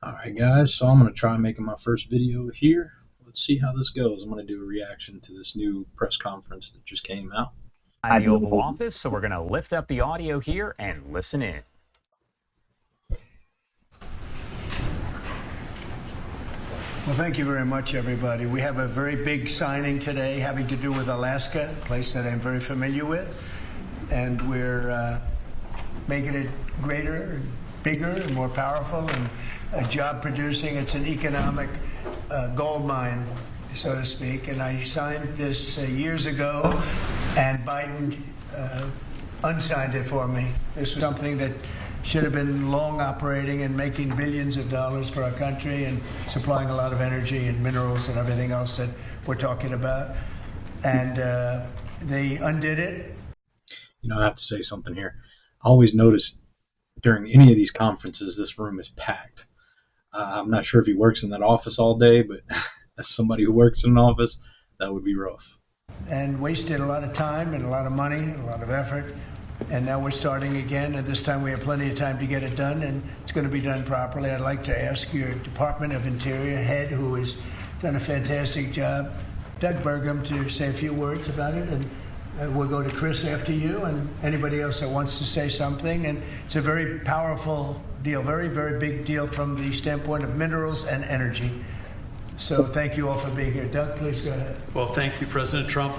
Alright guys, so I'm going to try making my first video here. Let's see how this goes. I'm going to do a reaction to this new press conference that just came out. In the Oval Office, so we're going to lift up the audio here and listen in. Well, thank you very much, everybody. We have a very big signing today having to do with Alaska, a place that I'm very familiar with. And we're making it greater, bigger, and more powerful, and job producing. It's an economic gold mine, so to speak. And I signed this years ago, and Biden unsigned it for me. This was something that should have been long operating and making billions of dollars for our country and supplying a lot of energy and minerals and everything else that we're talking about. And they undid it. You know, I have to say something here. I always notice during any of these conferences, this room is packed. I'm not sure if he works in that office all day, but as somebody who works in an office, that would be rough. And wasted a lot of time and a lot of money and a lot of effort. And now we're starting again, and this time we have plenty of time to get it done, and it's going to be done properly. I'd like to ask your Department of Interior head, who has done a fantastic job, Doug Burgum, to say a few words about it, and we'll go to Chris after you and anybody else that wants to say something. And it's a very powerful deal, very, very big deal from the standpoint of minerals and energy. So thank you all for being here. Doug, please go ahead. Well, thank you, President Trump.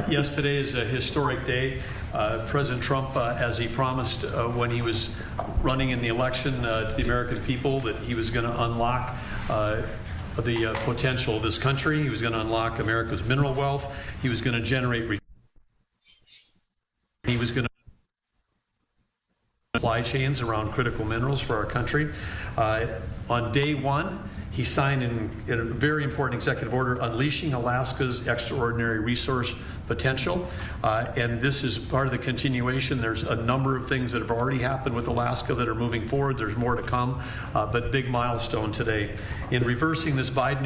Yes, today is a historic day. President Trump, as he promised when he was running in the election to the American people, that he was going to unlock the potential of this country. He was going to unlock America's mineral wealth. He was going to generate. He was going to supply chains around critical minerals for our country. On day one, he signed in a very important executive order unleashing Alaska's extraordinary resource potential. And this is part of the continuation. There's a number of things that have already happened with Alaska that are moving forward. There's more to come, but big milestone today. In reversing this Biden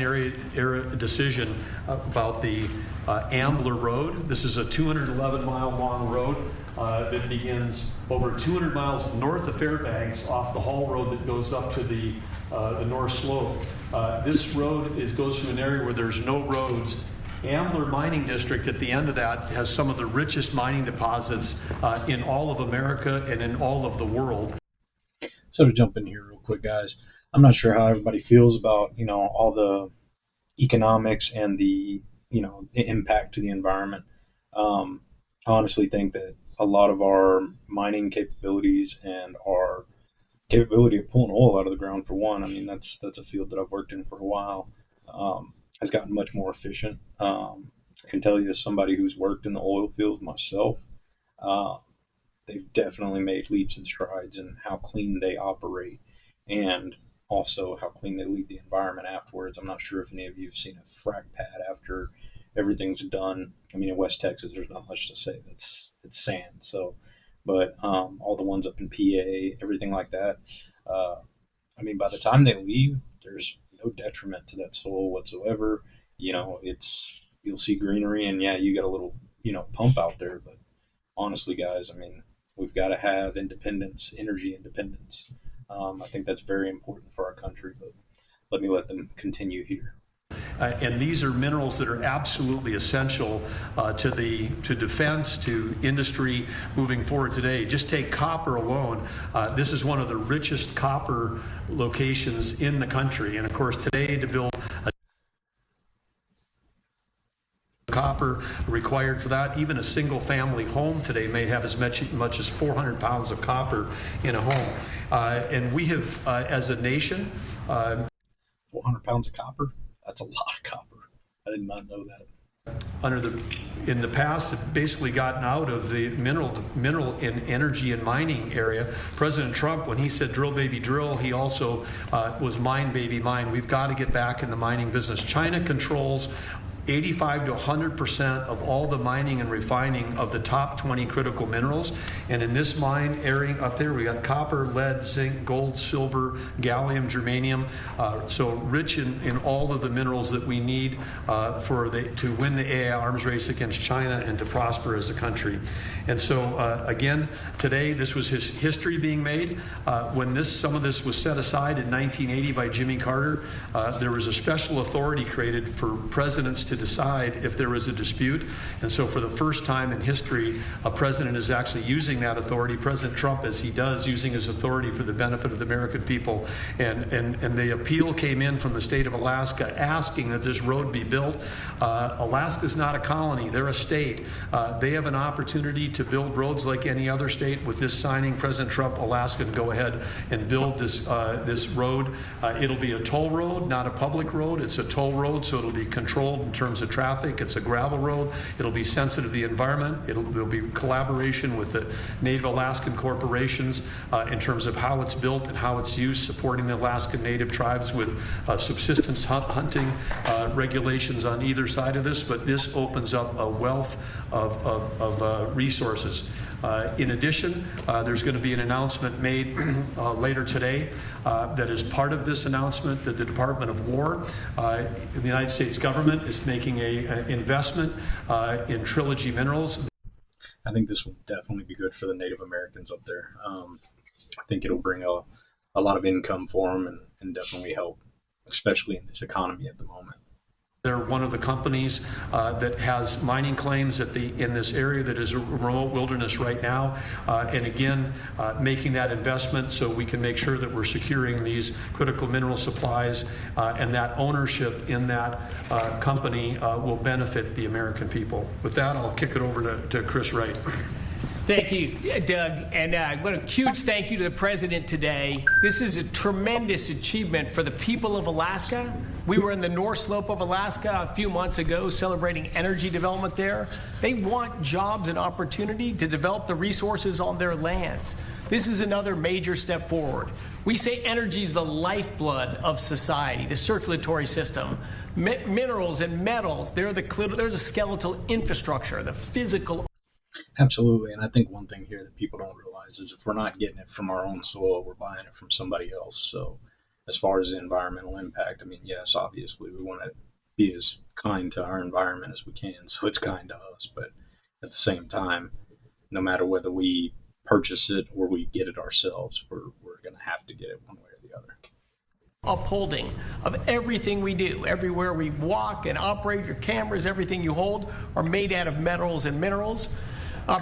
era decision about the Ambler Road, this is a 211-mile long road that begins over 200 miles north of Fairbanks off the Hall Road that goes up to the North Slope. This road goes through an area where there's no roads. Ambler Mining District at the end of that has some of the richest mining deposits in all of America and in all of the world. So to jump in here real quick, guys, I'm not sure how everybody feels about, all the economics and the impact to the environment. I honestly think that a lot of our mining capabilities and our capability of pulling oil out of the ground, for one, I mean, that's a field that I've worked in for a while, has gotten much more efficient. I can tell you, as somebody who's worked in the oil field myself, they've definitely made leaps and strides in how clean they operate and also how clean they leave the environment afterwards. I'm not sure if any of you have seen a frac pad after everything's done. I mean, in West Texas, there's not much to say. It's sand. So, but all the ones up in PA, everything like that. I mean, by the time they leave, there's no detriment to that soil whatsoever. You'll see greenery, and yeah, you got a little pump out there. But honestly, guys, I mean, we've got to have independence, energy independence. I think that's very important for our country. But let them continue here. And these are minerals that are absolutely essential to defense, to industry moving forward today. Just take copper alone. This is one of the richest copper locations in the country. And of course, today to build copper required for that, even a single family home today may have as much as 400 pounds of copper in a home. And we have, as a nation, 400 pounds of copper? That's a lot of copper. I did not know that. In the past, it basically gotten out of the mineral and energy and mining area. President Trump, when he said drill baby drill, he also was mine baby mine. We've got to get back in the mining business. China controls 85 to 100% of all the mining and refining of the top 20 critical minerals. And in this mine area up there, we got copper, lead, zinc, gold, silver, gallium, germanium. So rich in all of the minerals that we need to win the AI arms race against China and to prosper as a country. And so again, today this was his history being made. When some of this was set aside in 1980 by Jimmy Carter, there was a special authority created for presidents to decide if there was a dispute. And so for the first time in history, a president is actually using that authority. President Trump, as he does, using his authority for the benefit of the American people. And the appeal came in from the state of Alaska asking that this road be built. Alaska's not a colony, they're a state. They have an opportunity to build roads like any other state. With this signing, President Trump, Alaska can go ahead and build this road. It'll be a toll road, not a public road. It's a toll road, so it'll be controlled in terms of traffic. It's a gravel road. It'll be sensitive to the environment. There'll be collaboration with the Native Alaskan corporations in terms of how it's built and how it's used, supporting the Alaskan Native tribes with subsistence hunting regulations on either side of this. But this opens up a wealth of resources. In addition, there's going to be an announcement made later today that is part of this announcement that the Department of War, the United States government, is making an investment in Trilogy Minerals. I think this will definitely be good for the Native Americans up there. I think it'll bring a lot of income for them and definitely help, especially in this economy at the moment. They're one of the companies that has mining claims in this area that is a remote wilderness right now. And again, making that investment so we can make sure that we're securing these critical mineral supplies and that ownership in that company will benefit the American people. With that, I'll kick it over to Chris Wright. Thank you, Doug, and what a huge thank you to the President today. This is a tremendous achievement for the people of Alaska. We were in the North Slope of Alaska a few months ago celebrating energy development there. They want jobs and opportunity to develop the resources on their lands. This is another major step forward. We say energy is the lifeblood of society, the circulatory system. Minerals and metals, they're the skeletal infrastructure, the physical. Absolutely, and I think one thing here that people don't realize is if we're not getting it from our own soil, we're buying it from somebody else. So as far as the environmental impact, I mean, yes, obviously we want to be as kind to our environment as we can, so it's kind to us. But at the same time, no matter whether we purchase it or we get it ourselves, we're going to have to get it one way or the other. Upholding of everything we do, everywhere we walk and operate, your cameras, everything you hold are made out of metals and minerals.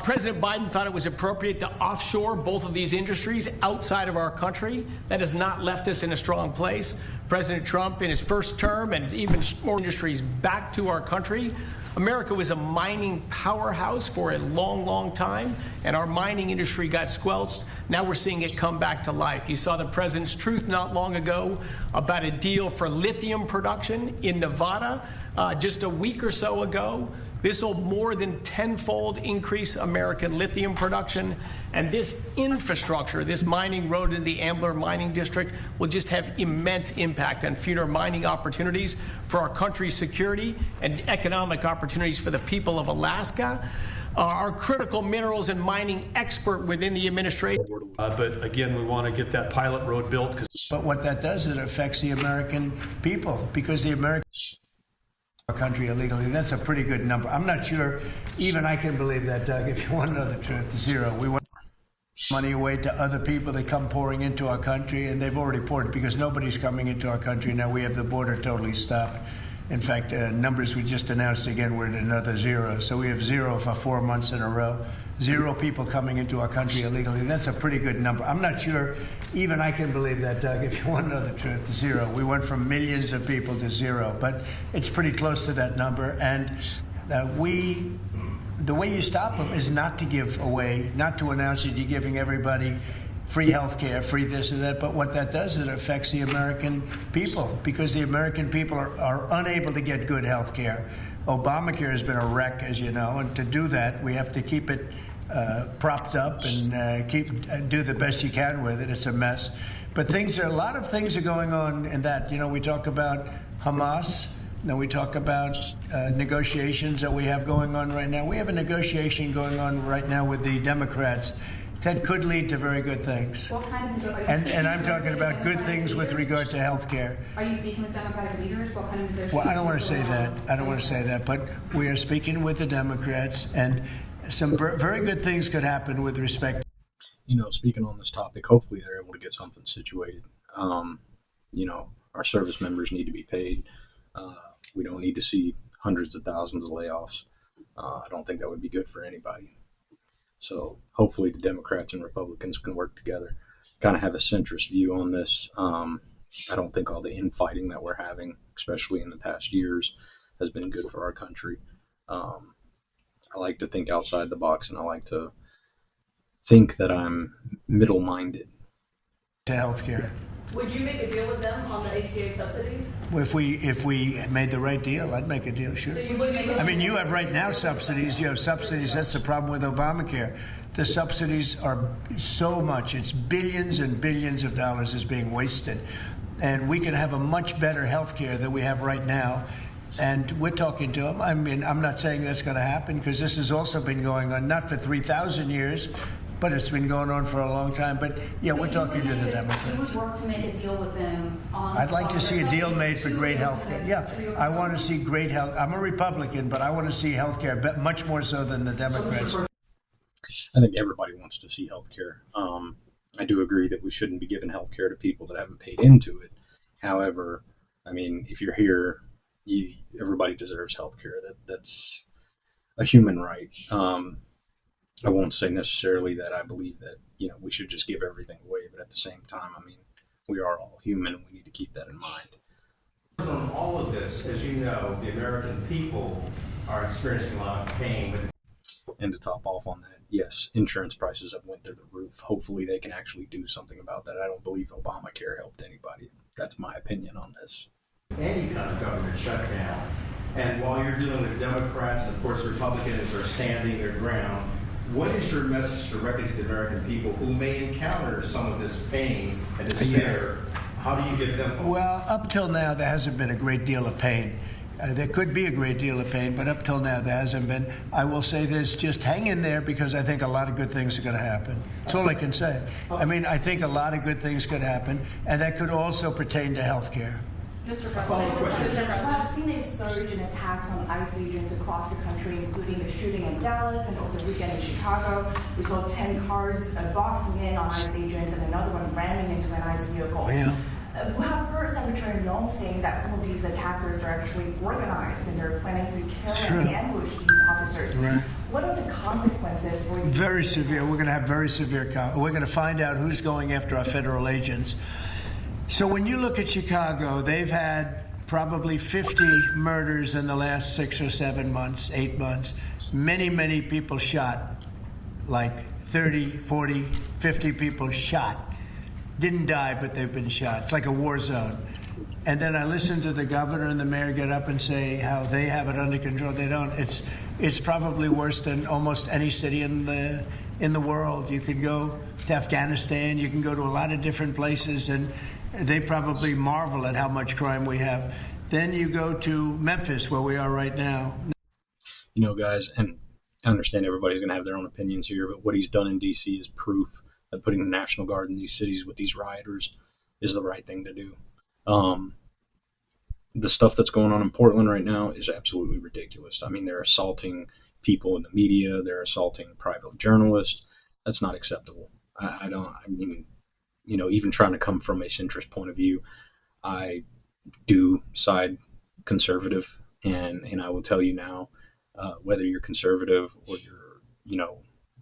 President Biden thought it was appropriate to offshore both of these industries outside of our country. That has not left us in a strong place. President Trump, in his first term, and even more industries back to our country. America was a mining powerhouse for a long, long time, and our mining industry got squelched. Now we're seeing it come back to life. You saw the President's truth not long ago about a deal for lithium production in Nevada just a week or so ago. This will more than tenfold increase American lithium production. And this infrastructure, this mining road in the Ambler Mining District, will just have immense impact on future mining opportunities for our country's security and economic opportunities for the people of Alaska. Our critical minerals and mining expert within the administration. But again, we want to get that pilot road built. But what that does, it affects the American people, because the American country illegally. That's a pretty good number. I'm not sure even I can believe that, Doug. If you want to know the truth, zero. We want money away to other people that come pouring into our country, and they've already poured because nobody's coming into our country now. We have the border totally stopped. In fact, numbers we just announced again, we're at another zero. So we have zero for 4 months in a row. Zero people coming into our country illegally. That's a pretty good number. I'm not sure even I can believe that, Doug. If you want to know the truth, zero. We went from millions of people to zero, but it's pretty close to that number. And the way you stop them is not to give away, not to announce that you're giving everybody free health care, free this and that. But what that does is it affects the American people, because the American people are unable to get good health care. Obamacare has been a wreck, as you know, and to do that, we have to keep it propped up and do the best you can with it. It's a mess. But a lot of things are going on in that. You know, we talk about Hamas. Then we talk about negotiations that we have going on right now. We have a negotiation going on right now with the Democrats that could lead to very good things. What kind of and I'm talking about good things with regard to health care. Are you speaking with Democratic leaders? What kind of negotiations? Well, I don't want to say that. I don't want to say that. But we are speaking with the Democrats, and some very good things could happen with respect. Speaking on this topic, hopefully they're able to get something situated. Our service members need to be paid. We don't need to see hundreds of thousands of layoffs. I don't think that would be good for anybody. So hopefully the Democrats and Republicans can work together, kind of have a centrist view on this. I don't think all the infighting that we're having, especially in the past years, has been good for our country. I like to think outside the box, and I like to think that I'm middle-minded. To healthcare. Would you make a deal with them on the ACA subsidies? If we made the right deal, I'd make a deal, sure. So you would make a I mean, you have right now subsidies. You have subsidies. That's the problem with Obamacare. The subsidies are so much. It's billions and billions of dollars is being wasted. And we can have a much better health care than we have right now. And we're talking to them. I mean, I'm not saying that's going to happen, because this has also been going on, not for 3,000 years, but it's been going on for a long time. But yeah, we're talking to the Democrats. You would work to make a deal with them on. I'd like to see a deal made for great health care. Yeah, I want to see great health. I'm a Republican, but I want to see health care much more so than the Democrats. I think everybody wants to see health care. I do agree that we shouldn't be giving health care to people that haven't paid into it. However, I mean, if you're here, everybody deserves health care. That's a human right. I won't say necessarily that I believe that, we should just give everything away, but at the same time, I mean, we are all human, and we need to keep that in mind. On all of this, as you know, the American people are experiencing a lot of pain. And to top off on that, yes, insurance prices have went through the roof. Hopefully they can actually do something about that. I don't believe Obamacare helped anybody. That's my opinion on this. Any kind of government shutdown. And while you're dealing with Democrats, and of course Republicans are standing their ground, what is your message directly to the American people who may encounter some of this pain and despair? How do you give them hope? Well, up till now, there hasn't been a great deal of pain. There could be a great deal of pain, but up till now, there hasn't been. I will say this, just hang in there, because I think a lot of good things are going to happen. That's all I can say. I mean, I think a lot of good things could happen, and that could also pertain to health care. Mr. President, I've seen a surge in attacks on ICE agents across the country, including the shooting in Dallas and over the weekend in Chicago. We saw 10 cars boxing in on ICE agents and another one ramming into an ICE vehicle. Yeah. We have heard Secretary Noem saying that some of these attackers are actually organized and they're planning to kill and ambush these officers. Right. What are the consequences for these? Very severe. We're going to have very severe. We're going to find out who's going after our federal agents. So when you look at Chicago, they've had probably 50 murders in the last 6 or 7 months, 8 months. Many, many people shot, like 30, 40, 50 people shot. Didn't die, but they've been shot. It's like a war zone. And then I listen to the governor and the mayor get up and say how they have it under control. They don't. It's probably worse than almost any city in the world. You can go to Afghanistan. You can go to a lot of different places, and they probably marvel at how much crime we have. Then you go to Memphis, where we are right now. Guys, and I understand everybody's going to have their own opinions here, but what he's done in D.C. is proof that putting the National Guard in these cities with these rioters is the right thing to do. The stuff that's going on in Portland right now is absolutely ridiculous. I mean, they're assaulting people in the media. They're assaulting private journalists. That's not acceptable. Even trying to come from a centrist point of view, I do side conservative, and I will tell you now, whether you're conservative or you're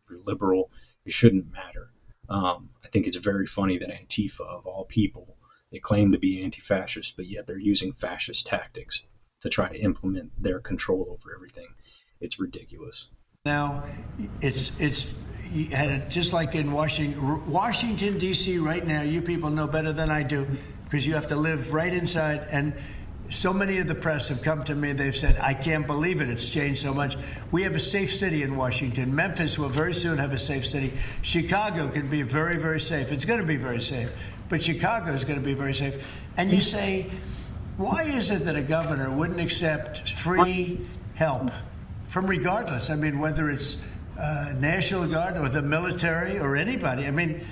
liberal, it shouldn't matter. I think it's very funny that Antifa, of all people, they claim to be anti-fascist, but yet they're using fascist tactics to try to implement their control over everything. It's ridiculous. Now, it's just like in Washington, D.C. right now, you people know better than I do, because you have to live right inside. And so many of the press have come to me. They've said, I can't believe it. It's changed so much. We have a safe city in Washington. Memphis will very soon have a safe city. Chicago can be very, very safe. It's going to be very safe. But Chicago is going to be very safe. And you say, Why is it that a governor wouldn't accept free help from regardless? I mean, whether it's National Guard or the military or anybody. I mean,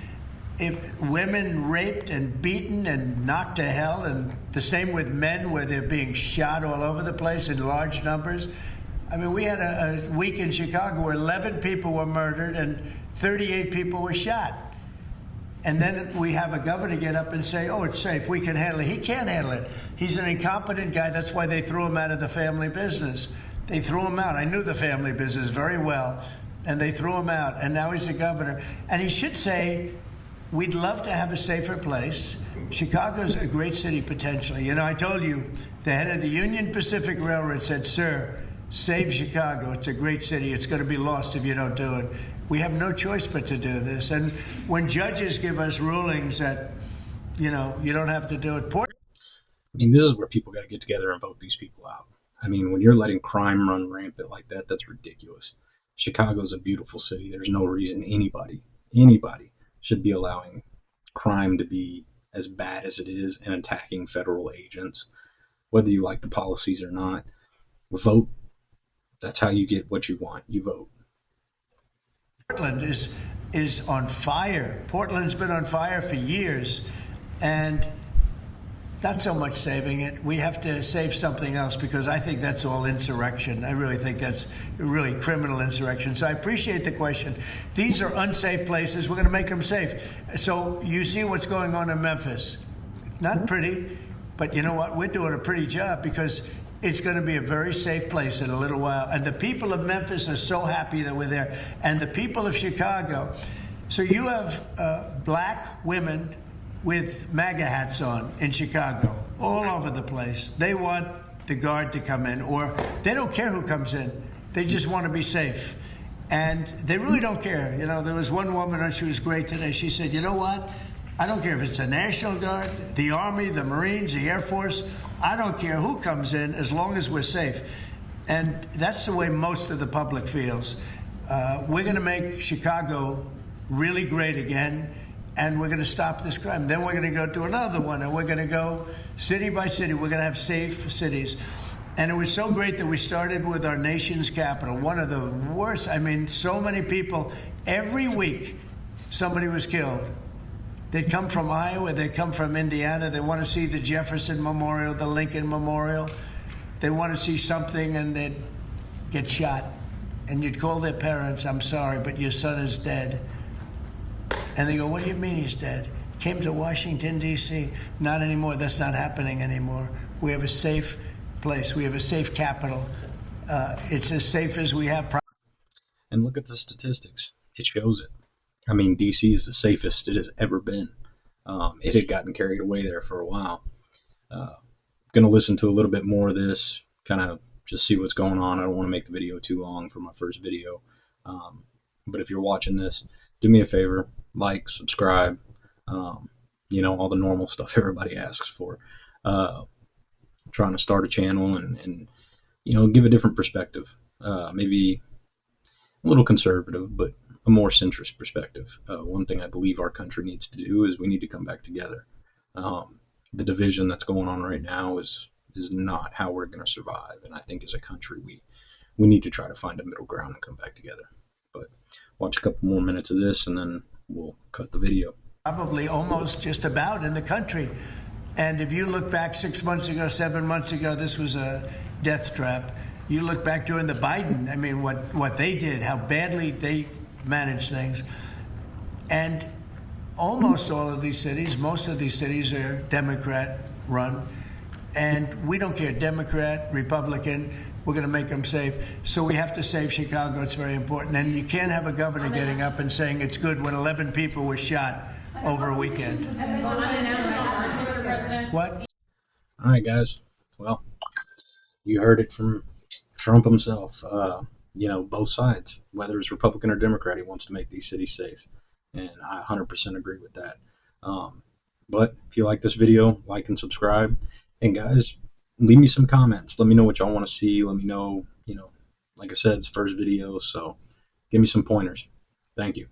if women raped and beaten and knocked to hell, and the same with men where they're being shot all over the place in large numbers. I mean, we had a week in Chicago where 11 people were murdered and 38 people were shot. And then we have a governor get up and say, oh, it's safe, we can handle it. He can't handle it. He's an incompetent guy. That's why they threw him out of the family business. They threw him out. I knew the family business very well, and they threw him out. And now he's a governor. And he should say, we'd love to have a safer place. Chicago's a great city potentially. You know, I told you, the head of the Union Pacific Railroad said, sir, save Chicago. It's a great city. It's going to be lost if you don't do it. We have no choice but to do this. And when judges give us rulings that, you know, you don't have to do it. I mean, this is where people got to get together and vote these people out. I mean, when you're letting crime run rampant like that, that's ridiculous. Chicago's a beautiful city. There's no reason anybody should be allowing crime to be as bad as it is and attacking federal agents, whether you like the policies or not. Vote. That's how you get what you want. You vote. Portland is on fire. Portland's been on fire for years, and not so much saving it. We have to save something else, because I think that's all insurrection. I really think that's really criminal insurrection. So I appreciate the question. These are unsafe places. We're going to make them safe. So you see what's going on in Memphis. Not pretty, but you know what? We're doing a pretty job, because it's going to be a very safe place in a little while. And the people of Memphis are so happy that we're there. And the people of Chicago. So you have black women with MAGA hats on in Chicago, all over the place. They want the guard to come in, or they don't care who comes in. They just want to be safe. And they really don't care. You know, there was one woman, and she was great today. She said, you know what? I don't care if it's the National Guard, the Army, the Marines, the Air Force. I don't care who comes in, as long as we're safe. And that's the way most of the public feels. We're going to make Chicago really great again, and we're going to stop this crime. Then we're going to go to another one, and we're going to go city by city. We're going to have safe cities. And it was so great that we started with our nation's capital, one of the worst. I mean, so many people, every week somebody was killed. They'd come from Iowa, they'd come from Indiana, they want to see the Jefferson Memorial, the Lincoln Memorial. They want to see something, and they'd get shot. And you'd call their parents, I'm sorry, but your son is dead. And they go, what do you mean he's dead? Came to Washington, D.C. Not anymore. That's not happening anymore. We have a safe place. We have a safe capital. It's as safe as we have. And look at the statistics. It shows it. I mean, D.C. is the safest it has ever been. It had gotten carried away there for a while. Going to listen to a little bit more of this, kind of just see what's going on. I don't want to make the video too long for my first video. But if you're watching this, do me a favor, like, subscribe, you know, all the normal stuff everybody asks for. Trying to start a channel and you know, give a different perspective. Maybe a little conservative, but a more centrist perspective. One thing I believe our country needs to do is we need to come back together. The division that's going on right now is not how we're going to survive. And I think as a country, we need to try to find a middle ground and come back together. But watch a couple more minutes of this, and then we'll cut the video. Probably almost just about in the country. And if you look back 6 months ago, 7 months ago, this was a death trap. You look back during the Biden, I mean, what they did, how badly they managed things. And almost all of these cities, most of these cities are Democrat run. And we don't care, Democrat, Republican, we're going to make them safe. So we have to save Chicago. It's very important. And you can't have a governor getting up and saying it's good when 11 people were shot over a weekend. What? All right, guys. Well, you heard it from Trump himself. You know, both sides, whether it's Republican or Democrat, he wants to make these cities safe. And I 100% agree with that. But if you like this video, like and subscribe. And guys, leave me some comments. Let me know what y'all want to see. Let me know, you know, like I said, it's first video, so give me some pointers. Thank you.